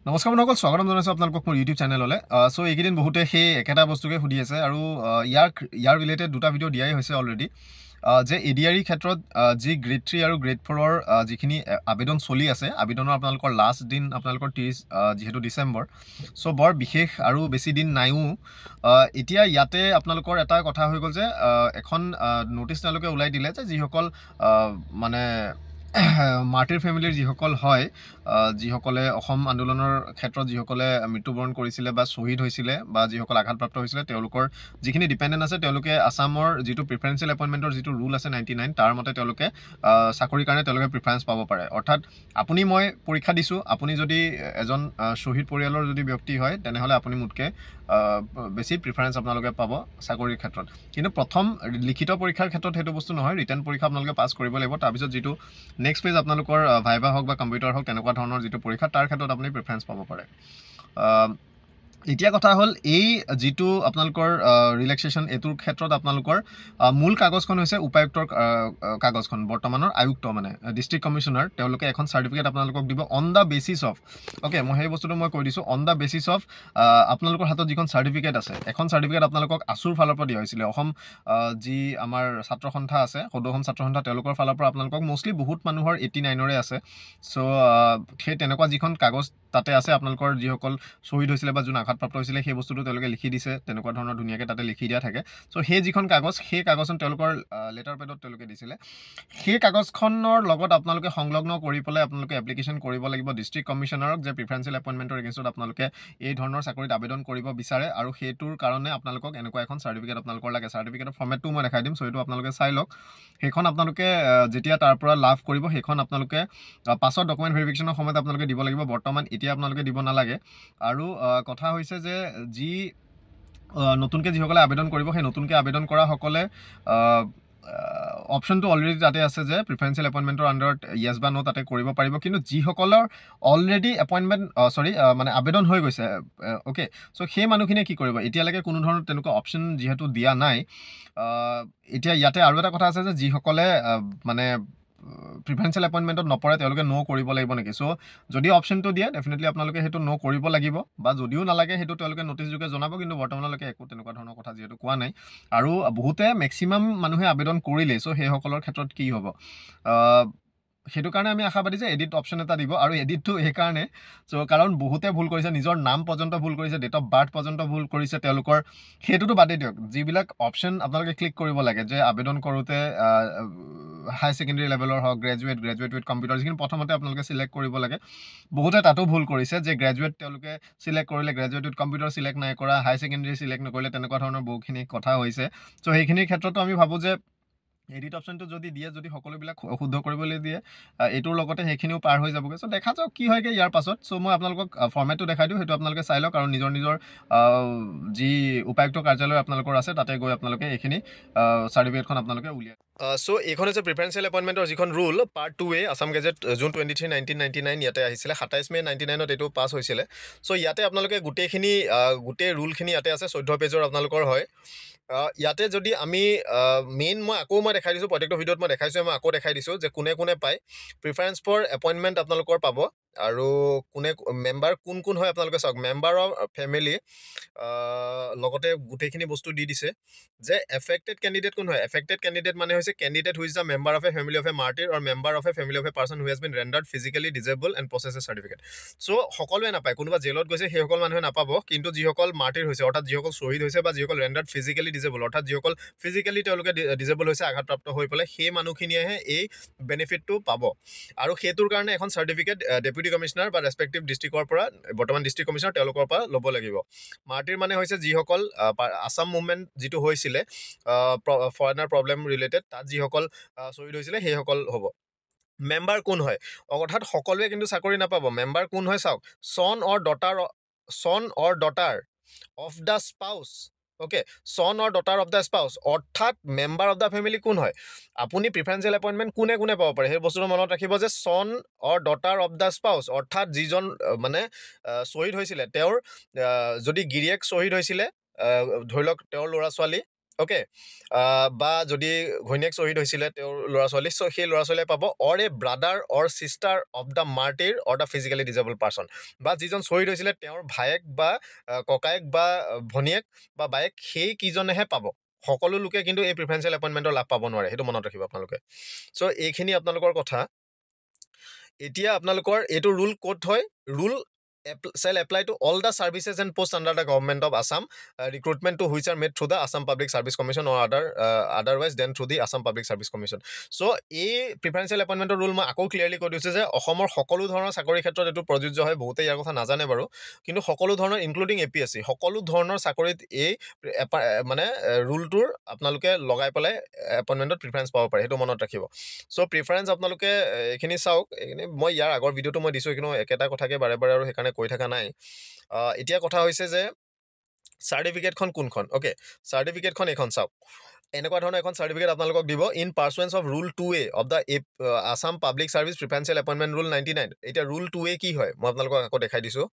নমস্কাৰ বন্ধুসকল, স্বাগতম জনাইছোঁ আপোনালোকক মোৰ ইউটিউব চেনেললৈ। চ' এইকেইদিন বহুতে সেই একেটা বস্তুকে সুধি আছে আৰু ইয়াৰ ৰিলেটেড দুটা ভিডিঅ' দিয়াই হৈছে অলৰেডি। যে এডিআৰই ক্ষেত্ৰত যি গ্ৰেড 3 আৰু গ্ৰেড 4ৰ যিখিনি আবেদন চলি আছে, আবেদনৰ আপোনালোকৰ লাষ্ট দিন আপোনালোকৰ 30 যিহেতু ডিচেম্বৰ। চ' বৰ বিশেষ আৰু বেছি দিন নাইও। এতিয়া ইয়াতে আপোনালোকৰ এটা কথা হৈ গ'ল যে এখন ন'টিচ তেওঁলোকে ওলাই দিলে যে যিসকল মানে মাৰ্টিৰ ফেমিলিৰ যিসকল হয়, যিসকলে অসম আন্দোলনৰ ক্ষেত্ৰত যিসকলে মৃত্যুবৰণ কৰিছিলে বা শ্বহীদ হৈছিলে বা যিসকল আঘাতপ্ৰাপ্ত হৈছিলে, তেওঁলোকৰ যিখিনি ডিপেণ্ডেণ্ট আছে তেওঁলোকে আছামৰ যিটো প্ৰিফাৰেঞ্চিয়েল এপইণ্টমেণ্টৰ যিটো ৰুল আছে 99, তাৰ মতে তেওঁলোকে চাকৰিৰ কাৰণে তেওঁলোকে প্ৰিফাৰেঞ্চ পাব পাৰে। অৰ্থাৎ আপুনি মই পৰীক্ষা দিছোঁ, আপুনি যদি এজন শ্বহীদ পৰিয়ালৰ যদি ব্যক্তি হয় তেনেহ'লে আপুনি মোতকৈ বেছি প্ৰিফাৰেঞ্চ আপোনালোকে পাব চাকৰিৰ ক্ষেত্ৰত। কিন্তু প্ৰথম লিখিত পৰীক্ষাৰ ক্ষেত্ৰত সেইটো বস্তু নহয়, ৰিটেন পৰীক্ষা আপোনালোকে পাছ কৰিব লাগিব। তাৰপিছত যিটো নেক্সট পেজ আপোনালোকৰ ভাইভা হওক বা কম্পিউটাৰ হওক, তেনেকুৱা ধৰণৰ যিটো পৰীক্ষা, তাৰ ক্ষেত্ৰত আপুনি প্ৰিফাৰেঞ্চ পাব পাৰে। এতিয়া কথা হ'ল এই যিটো আপোনালোকৰ ৰিলেক্সেশ্যন, এইটোৰ ক্ষেত্ৰত আপোনালোকৰ মূল কাগজখন হৈছে উপায়ুক্তৰ কাগজখন, বৰ্তমানৰ আয়ুক্ত মানে ডিষ্ট্ৰিক্ট কমিশ্যনাৰ, তেওঁলোকে এখন চাৰ্টিফিকেট আপোনালোকক দিব on the basis of, okay, মই সেই বস্তুটো মই কৈ দিছোঁ, অন দ্য বেচিছ অফ আপোনালোকৰ হাতত যিখন চাৰ্টিফিকেট আছে, এখন চাৰ্টিফিকেট আপোনালোকক আছুৰ ফালৰ পৰা দিয়া হৈছিলে। অসম যি আমাৰ ছাত্ৰ সন্থা আছে, সদৌ অসম ছাত্ৰ সন্থা, তেওঁলোকৰ ফালৰ পৰা আপোনালোকক মষ্টলি বহুত মানুহৰ 89ৰে আছে। চ' সেই তেনেকুৱা যিখন কাগজ তাতে আছে, আপোনালোকৰ যিসকল শ্বহীদ হৈছিলে বা যোন আঘাতপ্ৰাপ্ত হৈছিলে, সেই বস্তুটো তেওঁলোকে লিখি দিছে, তেনেকুৱা ধৰণৰ ধুনীয়াকৈ তাতে লিখি দিয়া থাকে। চ' সেই যিখন কাগজ, সেই কাগজখন তেওঁলোকৰ লেটাৰ পেডত তেওঁলোকে দিছিলে। সেই কাগজখনৰ লগত আপোনালোকে সংলগ্ন কৰি পেলাই আপোনালোকে এপ্লিকেশ্যন কৰিব লাগিব ডিষ্ট্ৰিক্ট কমিশ্যনাৰক, যে প্ৰিফাৰেঞ্চিয়েল এপইণ্টমেণ্টৰ এগেইনষ্টত আপোনালোকে এই ধৰণৰ চাকৰিত আবেদন কৰিব বিচাৰে, আৰু সেইটোৰ কাৰণে আপোনালোকক এনেকুৱা এখন চাৰ্টিফিকেট আপোনালোকৰ লাগে। চাৰ্টিফিকেটৰ ফৰ্মেটটো মই দেখাই দিম, চ' এইটো আপোনালোকে চাই লওক। সেইখন আপোনালোকে যেতিয়া তাৰ পৰা লাভ কৰিব, সেইখন আপোনালোকে পাছত ডকুমেণ্ট ভেৰিফিকেশ্যনৰ সময়ত আপোনালোকে দিব লাগিব। বৰ্তমান এতিয়া আপোনালোকে দিব নালাগে। আৰু কথা হৈছে যে যি নতুনকৈ যিসকলে আবেদন কৰিব, সেই নতুনকৈ আবেদন কৰাসকলে অপশ্যনটো অলৰেডি তাতে আছে যে প্ৰিফাৰেঞ্চিয়েল এপইণ্টমেণ্টৰ আণ্ডাৰত য়েছ বা ন' তাতে কৰিব পাৰিব। কিন্তু যিসকলৰ অলৰেডি মানে আবেদন হৈ গৈছে, অ'কে, চ' সেই মানুহখিনিয়ে কি কৰিব, এতিয়ালৈকে কোনো ধৰণৰ তেনেকুৱা অপশ্যন যিহেতু দিয়া নাই। এতিয়া ইয়াতে আৰু এটা কথা আছে যে যিসকলে মানে প্ৰিফাৰেঞ্চিয়েল এপইণ্টমেণ্টত নপৰে, তেওঁলোকে ন' কৰিব লাগিব নেকি। চ' যদি অপশ্যনটো দিয়ে, ডেফিনেটলি আপোনালোকে সেইটো ন' কৰিব লাগিব, বা যদিও নালাগে সেইটো তেওঁলোকে ন'টিচ যোগে জনাব। কিন্তু বৰ্তমানলৈকে একো তেনেকুৱা ধৰণৰ কথা যিহেতু কোৱা নাই, আৰু বহুতে মেক্সিমাম মানুহে আবেদন কৰিলেই। চ' সেইসকলৰ ক্ষেত্ৰত কি হ'ব, সেইটো কাৰণে আমি আশাবাদী যে এডিট অপশ্যন এটা দিব। আৰু এডিটটো এইকাৰণে, চ' কাৰণ বহুতে ভুল কৰিছে, নিজৰ নাম পৰ্যন্ত ভুল কৰিছে, ডেট অফ বাৰ্থ পৰ্যন্ত ভুল কৰিছে তেওঁলোকৰ। সেইটোতো বাদেই দিয়ক, যিবিলাক অপশ্যন আপোনালোকে ক্লিক কৰিব লাগে যে আবেদন কৰোঁতে হাই ছেকেণ্ডেৰী লেভেলৰ হওক, গ্ৰেজুৱেট উইথ কম্পিউটাৰ, যিখিনি প্ৰথমতে আপোনালোকে চিলেক্ট কৰিব লাগে, বহুতে তাতো ভুল কৰিছে যে গ্ৰেজুৱেট তেওঁলোকে চিলেক্ট কৰিলে, গ্ৰেজুৱেট উইথ কম্পিউটাৰ চিলেক্ট নাই কৰা, হাই ছেকেণ্ডেৰী চিলেক্ট নকৰিলে, তেনেকুৱা ধৰণৰ বহুখিনি কথা হৈছে। চ' সেইখিনিৰ ক্ষেত্ৰতো আমি ভাবোঁ যে এডিট অপশ্যনটো যদি দিয়ে, যদি সকলোবিলাক শুদ্ধ কৰিবলৈ দিয়ে, এইটোৰ লগতে সেইখিনিও পাৰ হৈ যাবগৈ। চ' দেখা যাওক কি হয়গৈ ইয়াৰ পাছত। চ' মই আপোনালোকক ফৰ্মেটটো দেখাই দিওঁ, সেইটো আপোনালোকে চাই লওক, আৰু নিজৰ যি উপায়ুক্ত কাৰ্যালয় আপোনালোকৰ আছে, তাতে গৈ আপোনালোকে এইখিনি চাৰ্টিফিকেটখন আপোনালোকে উলিয়াই। চ' এইখন হৈছে প্ৰিফাৰেঞ্চিয়েল এপইণ্টমেণ্টৰ যিখন rule, part 2A, Assam gazette June 23, 1999 ইয়াতে আহিছিলে। 27 মে 99ত এইটো পাছ হৈছিলে। চ' ইয়াতে আপোনালোকে গোটেই ৰুলখিনি ইয়াতে আছে, 14 পেজৰ আপোনালোকৰ হয়। ইয়াতে যদি আমি মই দেখাই দিছোঁ, প্ৰত্যেকটো ভিডিঅ'ত মই দেখাইছোঁ, মই আকৌ দেখাই দিছোঁ যে কোনে কোনে পায় প্ৰিফাৰেঞ্চ ফৰ এপইণ্টমেণ্ট আপোনালোকৰ পাব। আৰু মেম্বাৰ কোন হয় আপোনালোকে চাওক, মেম্বাৰ অফ ফেমিলি, লগতে গোটেইখিনি বস্তু দি দিছে যে এফেক্টেড কেণ্ডিডেট কোন হয়। এফেক্টেড কেণ্ডিডেট মানে হৈছে candidate who is the member of a family of a martyr, or member of a family of a person who has been rendered physically disabled and possess a certificate. So' সকলোৱে নাপায়, কোনোবা জেলত গৈছে সেইসকল মানুহে নাপাব। কিন্তু যিসকল মাৰ্টিৰ হৈছে, অৰ্থাৎ যিসকল শ্বহীদ হৈছে, বা যিসকল ৰেণ্ডাৰ্ড ফিজিকেলি ডিজেবল, অৰ্থাৎ যিসকল ফিজিকেলি তেওঁলোকে ডিজেবল হৈছে, আঘাতপ্ৰাপ্ত হৈ পেলাই, সেই মানুহখিনিয়েহে এই বেনিফিটটো পাব। আৰু সেইটোৰ কাৰণে এখন চাৰ্টিফিকেট ডেপুটি কমিশ্যনাৰ বা ৰেচপেক্টিভ ডিষ্ট্ৰিক্টৰ পৰা, বৰ্তমান ডিষ্ট্ৰিক্ট কমিশ্যনাৰ, তেওঁলোকৰ পৰা ল'ব লাগিব। মাৰ্টিৰ মানে হৈছে যিসকল আছাম মুভমেণ্ট যিটো হৈছিলে ফৰেনাৰ প্ৰব্লেম ৰিলেটেড, তাত যিসকল শ্বহীদ হৈছিলে সেইসকল হ'ব। মেম্বাৰ কোন হয়, অৰ্থাৎ সকলোৱে কিন্তু চাকৰি নাপাব। মেম্বাৰ কোন হয় চাওক, son or daughter of the spouse, okay, son or daughter of the spouse, অৰ্থাৎ মেম্বাৰ অফ দ্য ফেমিলি কোন হয়। আপুনি প্ৰিফাৰেঞ্চিয়েল এপইণ্টমেণ্ট কোনে কোনে পাব পাৰে, সেই বস্তুটো মনত ৰাখিব যে চন or daughter of the spouse, অৰ্থাৎ যিজন মানে শ্বহীদ হৈছিলে, তেওঁৰ যদি গিৰিয়েক শ্বহীদ হৈছিলে, ধৰি লওক তেওঁৰ ল'ৰা ছোৱালী, অ'কে বা যদি ঘৈণীয়েক শ্বহীদ হৈছিলে তেওঁৰ ল'ৰা ছোৱালী চ' সেই ল'ৰা ছোৱালীয়ে পাব or a brother or sister of the martyr or the physically disabled person বা যিজন শ্বহীদ হৈছিলে তেওঁৰ ভায়েক বা ককায়েক বা ভনীয়েক বা বায়েক সেই কিজনেহে পাব সকলো লোকে কিন্তু এই প্ৰিফাৰেঞ্চিয়েল এপইণ্টমেণ্টৰ লাভ পাব নোৱাৰে সেইটো মনত ৰাখিব আপোনালোকে চ' এইখিনি আপোনালোকৰ কথা এতিয়া আপোনালোকৰ এইটো ৰুল ক'ত হয় rule shall apply to all the services and posts under the government of Assam recruitment to which are made through the Assam Public Service Commission or otherwise than through the Assam Public Service Commission so এই প্ৰিফাৰেঞ্চিয়েল এপইণ্টমেণ্টৰ rule মই আকৌ clearly কৈ দিছোঁ যে অসমৰ সকলো ধৰণৰ চাকৰিৰ ক্ষেত্ৰত এইটো প্ৰযোজ্য হয় বহুতে ইয়াৰ কথা নাজানে বাৰু কিন্তু সকলো ধৰণৰ ইনক্লুডিং APSC সকলো ধৰণৰ চাকৰিত এই মানে ৰুলটোৰ আপোনালোকে লগাই পেলাই এপইণ্টমেণ্টত প্ৰিফাৰেঞ্চ পাব পাৰে সেইটো মনত ৰাখিব চ' প্ৰিফাৰেঞ্চ আপোনালোকে এইখিনি চাওক এইখিনি মই ইয়াৰ আগৰ ভিডিঅ'টো মই দিছোঁ কিন্তু একেটা কথাকে বাৰে বাৰে আৰু সেইকাৰণে কৈ থকা নাই এতিয়া কথা হৈছে যে চাৰ্টিফিকেটখন কোনখন অ'কে চাৰ্টিফিকেটখন এইখন চাওক এনেকুৱা ধৰণৰ এখন চাৰ্টিফিকেট আপোনালোকক দিব in pursuance of rule 2A of the Assam public service preferential appointment rule 99 এতিয়া ৰুল 2A কি হয় মই আপোনালোকক আকৌ দেখাই দিছোঁ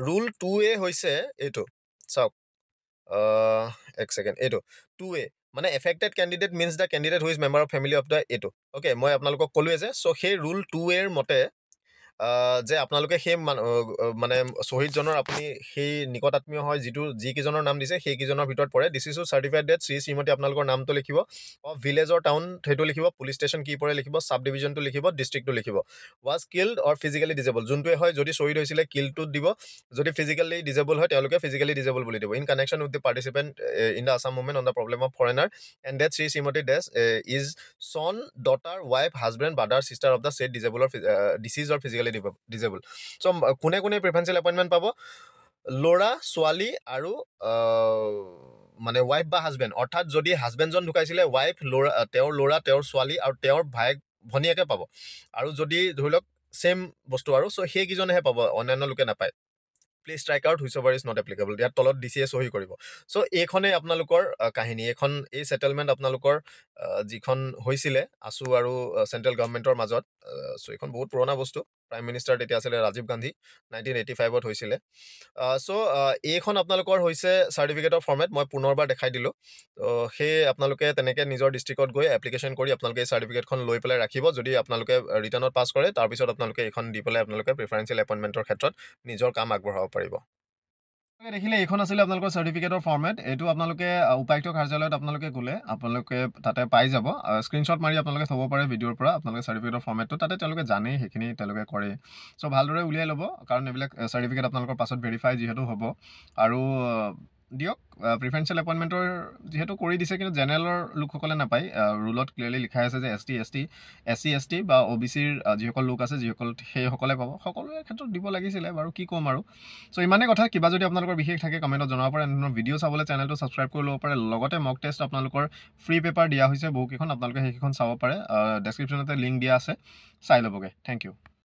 ৰুল 2A হৈছে এইটো চাওক এক ছেকেণ্ড এইটো 2A মানে affected candidate means the candidate who is member of family of the এইটো অ'কে মই আপোনালোকক ক'লোৱে যে চ' সেই ৰুল 2A মতে যে আপোনালোকে সেই মানে শ্বহীদজনৰ আপুনি সেই নিকট আত্মীয় হয় যিকেইজনৰ নাম দিছে সেইকেইজনৰ ভিতৰত পৰে দিছ ইজ চাৰ্টিফাইড ডেট শ্ৰীমতী আপোনালোকৰ নামটো লিখিব অফ ভিলেজৰ টাউন সেইটো লিখিব পুলিচ ষ্টেচন কি পৰে লিখিব চাব ডিভিজনটো লিখিব ডিষ্ট্ৰিক্টটো লিখিব was killed or physically disabled যোনটোৱে হয় যদি শ্বহীদ হৈছিলে কিল্ডটোত দিব যদি ফিজিকেলি ডিজেবল হয় তেওঁলোকে ফিজিকেলি ডিজেবল বুলি দিব in connection with the participant in the Assam movement on the problem of foreigner and that Shrimati dash is son daughter wife husband brother sister of the said ডিজেবলৰ deceased or physically disabled so' কোনে কোনে প্ৰিফাৰেঞ্চিয়েল appointment পাব ল'ৰা ছোৱালী আৰু মানে wife বা husband অৰ্থাৎ যদি হাজবেণ্ডজন ঢুকাইছিলে ৱাইফ ল'ৰা তেওঁৰ ছোৱালী আৰু তেওঁৰ ভায়েক ভনীয়েকে পাব আৰু যদি ধৰি লওক ছেইম বস্তু আৰু চ' সেইকেইজনেহে পাব অন্যান্য লোকে নাপায় please strike out which ever is not applicable ইয়াত তলত DCয়ে চহী কৰিব চ' এইখনেই আপোনালোকৰ কাহিনী এই ছেটেলমেণ্ট আপোনালোকৰ যিখন হৈছিলে আছু আৰু চেণ্ট্ৰেল গভৰ্ণমেণ্টৰ মাজত চ' এইখন বহুত পুৰণা বস্তু প্ৰাইম মিনিষ্টাৰ তেতিয়া আছিলে ৰাজীৱ গান্ধী 1985ত হৈছিলে চ' এইখন আপোনালোকৰ হৈছে চাৰ্টিফিকেটৰ ফৰ্মেট মই পুনৰবাৰ দেখাই দিলোঁ সেই আপোনালোকে তেনেকৈ নিজৰ ডিষ্ট্ৰিক্টত গৈ এপ্লিকেশ্যন কৰি আপোনালোকে এই চাৰ্টিফিকেটখন লৈ পেলাই ৰাখিব যদি আপোনালোকে ৰিটাৰ্ণত পাছ কৰে তাৰপিছত আপোনালোকে এইখন দি পেলাই আপোনালোকে প্ৰিফাৰেঞ্চিয়েল এপইণ্টমেণ্টৰ ক্ষেত্ৰত নিজৰ কাম আগবঢ়াব পাৰিব দেখিলে এইখন আছিলে আপোনালোকৰ চাৰ্টিফিকেটৰ ফৰ্মেট এইটো আপোনালোকে উপায়ুক্ত কাৰ্যালয়ত আপোনালোকে গ'লে আপোনালোকে তাতে পাই যাব স্ক্ৰীনশ্বট মাৰি আপোনালোকে থ'ব পাৰে ভিডিঅ'ৰ পৰা আপোনালোকে চাৰ্টিফিকেটৰ ফৰ্মেটটো তাতে তেওঁলোকে জানেই সেইখিনি তেওঁলোকে কৰে চ' ভালদৰে উলিয়াই ল'ব কাৰণ এইবিলাক চাৰ্টিফিকেট আপোনালোকৰ পাছত ভেৰিফাই যিহেতু হ'ব আৰু দিয়ক প্ৰিফাৰেঞ্চিয়েল এপইণ্টমেণ্টৰ যিহেতু কৰি দিছে কিন্তু জেনেৰেলৰ লোকসকলে নাপায় ৰুলত ক্লিয়াৰলি লিখাই আছে যে SC/ST বা OBCৰ যিসকল লোক আছে সেইসকলে পাব সকলোৰে ক্ষেত্ৰত দিব লাগিছিলে বাৰু কি ক'ম আৰু চ' ইমানেই কথা কিবা যদি আপোনালোকৰ বিশেষ থাকে কমেণ্টত জনাব পাৰে এনেধৰণৰ ভিডিঅ' চাবলৈ চেনেলটো ছাবস্ক্ৰাইব কৰি ল'ব পাৰে লগতে মক টেষ্ট আপোনালোকৰ ফ্ৰী পেপাৰ দিয়া হৈছে বহুকেইখন আপোনালোকে সেইকেইখন চাব পাৰে ডেছক্ৰিপশ্যনতে লিংক দিয়া আছে চাই ল'বগৈ থেংক ইউ